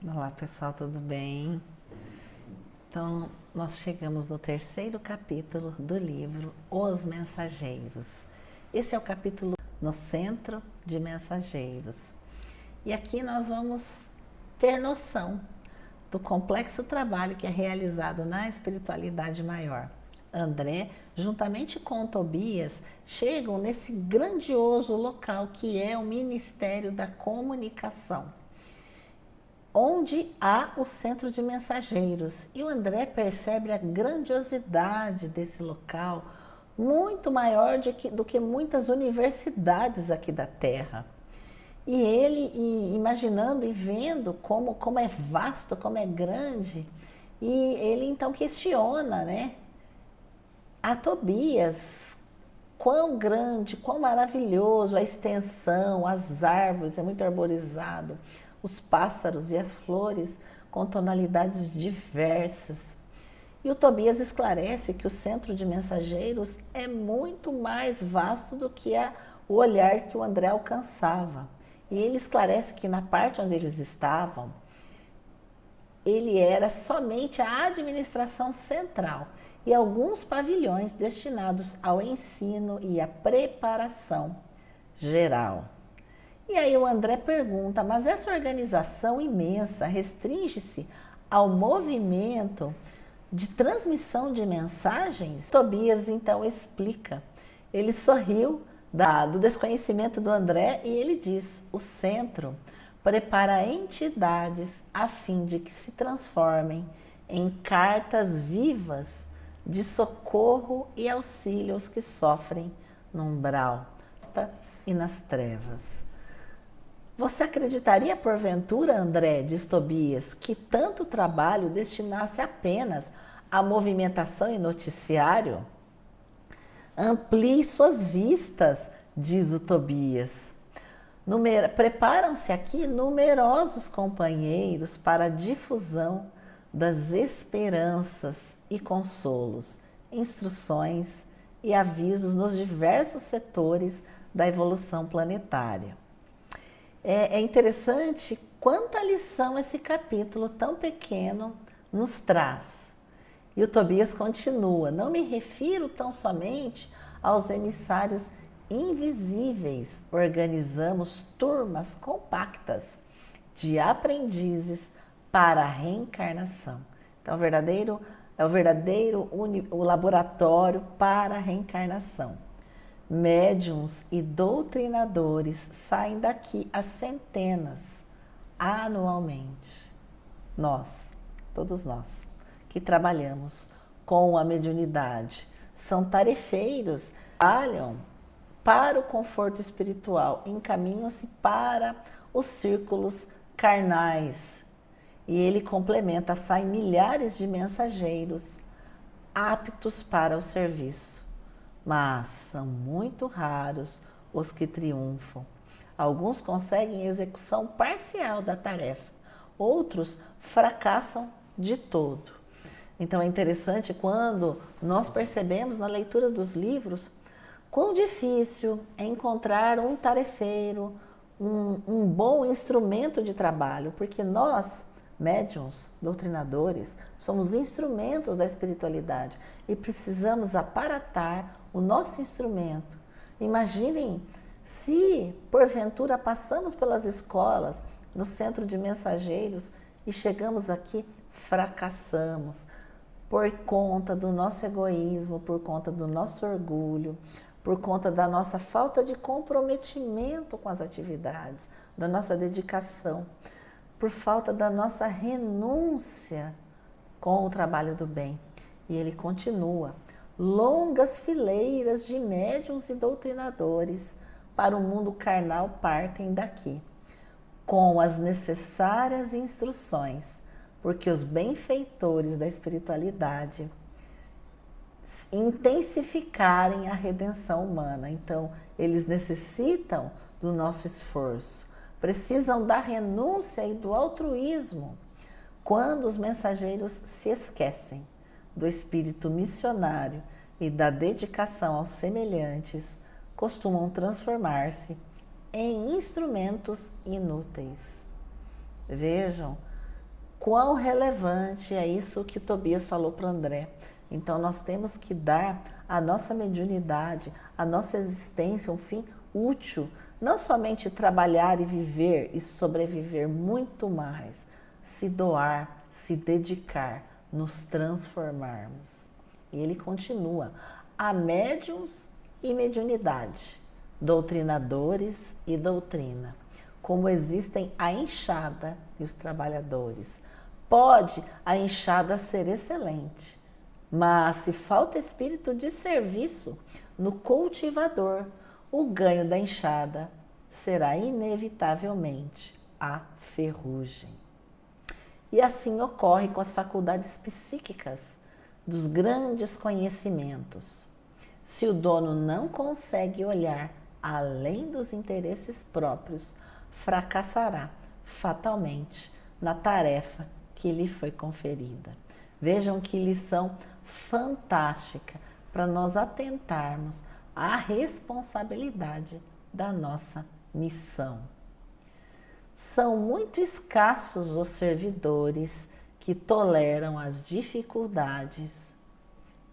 Olá pessoal, tudo bem? Então, nós chegamos no terceiro capítulo do livro Os Mensageiros. Esse é o capítulo no Centro de Mensageiros. E aqui nós vamos ter noção do complexo trabalho que é realizado na espiritualidade maior. André, juntamente com Tobias, chegam nesse grandioso local que é o Ministério da Comunicação, onde há o centro de mensageiros. E o André percebe a grandiosidade desse local, muito maior do que muitas universidades aqui da Terra. E ele, imaginando e vendo como é vasto, como é grande, e ele então questiona, né, a Tobias, quão grande, quão maravilhoso a extensão, as árvores, é muito arborizado, os pássaros e as flores com tonalidades diversas. E o Tobias esclarece que o centro de mensageiros é muito mais vasto do que o olhar que o André alcançava. E ele esclarece que na parte onde eles estavam, ele era somente a administração central e alguns pavilhões destinados ao ensino e à preparação geral. E aí o André pergunta, mas essa organização imensa restringe-se ao movimento de transmissão de mensagens? Tobias então explica. Ele sorriu do desconhecimento do André e ele diz, o centro prepara entidades a fim de que se transformem em cartas vivas de socorro e auxílio aos que sofrem no umbral e nas trevas. Você acreditaria porventura, André, diz Tobias, que tanto trabalho destinasse apenas à movimentação e noticiário? Amplie suas vistas, diz o Tobias. Preparam-se aqui numerosos companheiros para a difusão das esperanças e consolos, instruções e avisos nos diversos setores da evolução planetária. É interessante quanta lição esse capítulo tão pequeno nos traz. E o Tobias continua, não me refiro tão somente aos emissários invisíveis, organizamos turmas compactas de aprendizes para a reencarnação. Então, o laboratório para a reencarnação. Médiuns e doutrinadores saem daqui a centenas anualmente. Todos nós, que trabalhamos com a mediunidade, são tarefeiros, trabalham para o conforto espiritual, encaminham-se para os círculos carnais. E ele complementa, saem milhares de mensageiros aptos para o serviço. Mas são muito raros os que triunfam. Alguns conseguem execução parcial da tarefa, outros fracassam de todo. Então é interessante quando nós percebemos na leitura dos livros quão difícil é encontrar um tarefeiro, um bom instrumento de trabalho, porque nós, médiuns, doutrinadores, somos instrumentos da espiritualidade e precisamos aparatar o nosso instrumento. Imaginem se, porventura, passamos pelas escolas, no centro de mensageiros e chegamos aqui, fracassamos por conta do nosso egoísmo, por conta do nosso orgulho, por conta da nossa falta de comprometimento com as atividades, da nossa dedicação, por falta da nossa renúncia com o trabalho do bem. E ele continua, longas fileiras de médiuns e doutrinadores para o mundo carnal partem daqui, com as necessárias instruções, porque os benfeitores da espiritualidade intensificarem a redenção humana. Então, eles necessitam do nosso esforço, precisam da renúncia e do altruísmo. Quando os mensageiros se esquecem do espírito missionário e da dedicação aos semelhantes, costumam transformar-se em instrumentos inúteis. Vejam quão relevante é isso que Tobias falou para André. Então nós temos que dar à nossa mediunidade, à nossa existência um fim útil, não somente trabalhar e viver e sobreviver, muito mais, se doar, se dedicar, nos transformarmos. E ele continua: há médiuns e mediunidade, doutrinadores e doutrina, como existem a enxada e os trabalhadores. Pode a enxada ser excelente, mas se falta espírito de serviço no cultivador, o ganho da enxada será inevitavelmente a ferrugem. E assim ocorre com as faculdades psíquicas dos grandes conhecimentos. Se o dono não consegue olhar além dos interesses próprios, fracassará fatalmente na tarefa que lhe foi conferida. Vejam que lição fantástica para nós atentarmos à responsabilidade da nossa missão. São muito escassos os servidores que toleram as dificuldades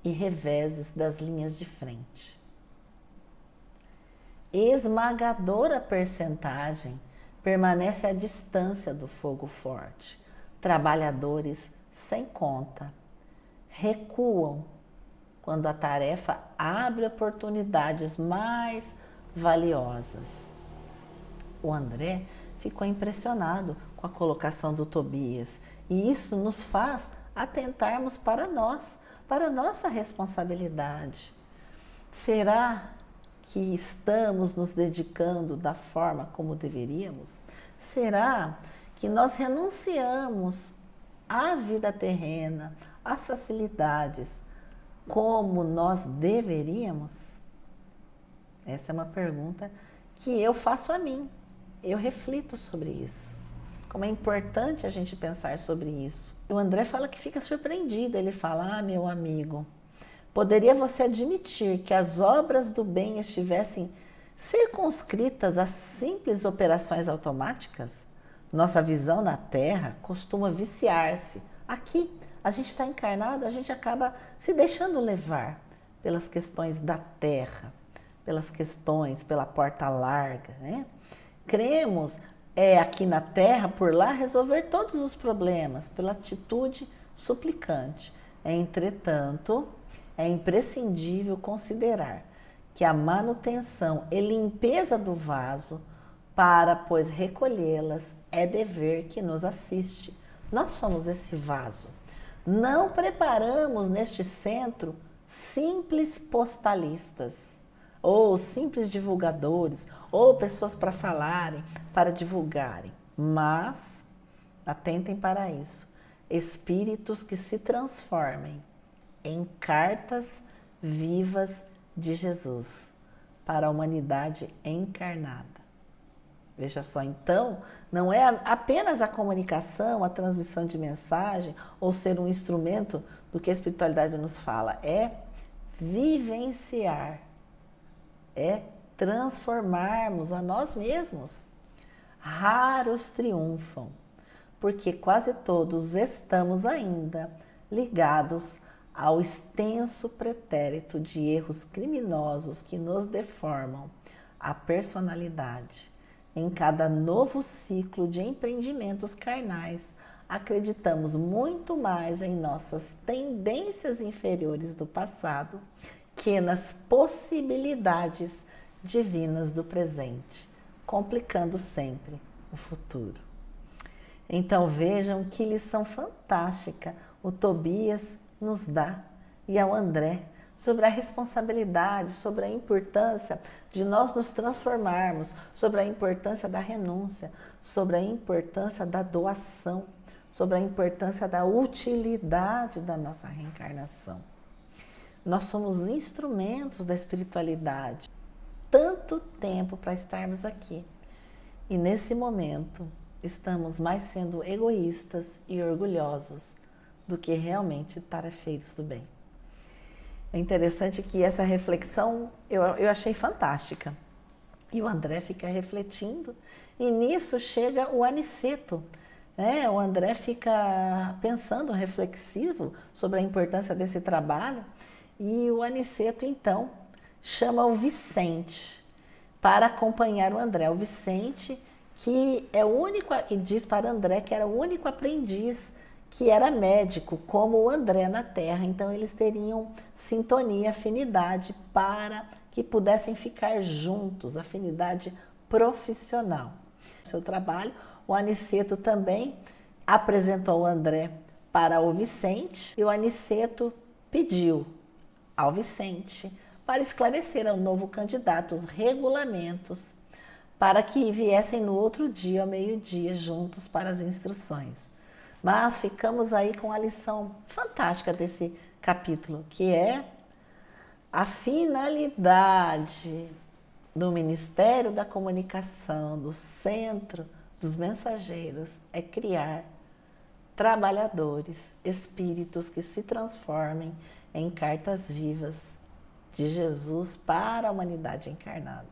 e reveses das linhas de frente. Esmagadora percentagem permanece à distância do fogo forte. Trabalhadores sem conta recuam quando a tarefa abre oportunidades mais valiosas. O André ficou impressionado com a colocação do Tobias e isso nos faz atentarmos para nós, para a nossa responsabilidade. Será que estamos nos dedicando da forma como deveríamos? Será que nós renunciamos à vida terrena, às facilidades, como nós deveríamos? Essa é uma pergunta que eu faço a mim. Eu reflito sobre isso. Como é importante a gente pensar sobre isso. O André fala que fica surpreendido. Ele fala: meu amigo, poderia você admitir que as obras do bem estivessem circunscritas a simples operações automáticas? Nossa visão na Terra costuma viciar-se. Aqui, a gente está encarnado, a gente acaba se deixando levar pelas questões da Terra, pelas questões, pela porta larga, né? Cremos aqui na Terra, por lá, resolver todos os problemas, pela atitude suplicante. Entretanto, é imprescindível considerar que a manutenção e limpeza do vaso, para, pois, recolhê-las, é dever que nos assiste. Nós somos esse vaso. Não preparamos neste centro simples postalistas, ou simples divulgadores, ou pessoas para falarem, para divulgarem. Mas, atentem para isso, espíritos que se transformem em cartas vivas de Jesus para a humanidade encarnada. Veja só, então, não é apenas a comunicação, a transmissão de mensagem ou ser um instrumento do que a espiritualidade nos fala, é vivenciar, é transformarmos a nós mesmos. Raros triunfam, porque quase todos estamos ainda ligados ao extenso pretérito de erros criminosos que nos deformam a personalidade. Em cada novo ciclo de empreendimentos carnais, acreditamos muito mais em nossas tendências inferiores do passado que nas possibilidades divinas do presente, complicando sempre o futuro. Então vejam que lição fantástica o Tobias nos dá e ao André sobre a responsabilidade, sobre a importância de nós nos transformarmos, sobre a importância da renúncia, sobre a importância da doação, sobre a importância da utilidade da nossa reencarnação. Nós somos instrumentos da espiritualidade, tanto tempo para estarmos aqui. E nesse momento, estamos mais sendo egoístas e orgulhosos do que realmente tarefeiros do bem. É interessante que essa reflexão eu achei fantástica. E o André fica refletindo, e nisso chega o Aniceto, né? O André fica pensando, reflexivo sobre a importância desse trabalho, e o Aniceto, então, chama o Vicente para acompanhar o André. O Vicente, que é o único, que diz para André que era o único aprendiz que era médico, como o André na Terra. Então, eles teriam sintonia, afinidade para que pudessem ficar juntos, afinidade profissional. Seu trabalho, o Aniceto também apresentou o André para o Vicente, e o Aniceto pediu ao Vicente para esclarecer ao novo candidato os regulamentos, para que viessem no outro dia, ao meio-dia, juntos para as instruções. Mas ficamos aí com a lição fantástica desse capítulo, que é a finalidade do Ministério da Comunicação, do Centro dos Mensageiros, é criar trabalhadores, espíritos que se transformem em cartas vivas de Jesus para a humanidade encarnada.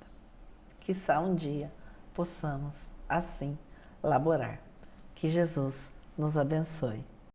Quiçá um dia possamos assim laborar. Que Jesus nos abençoe.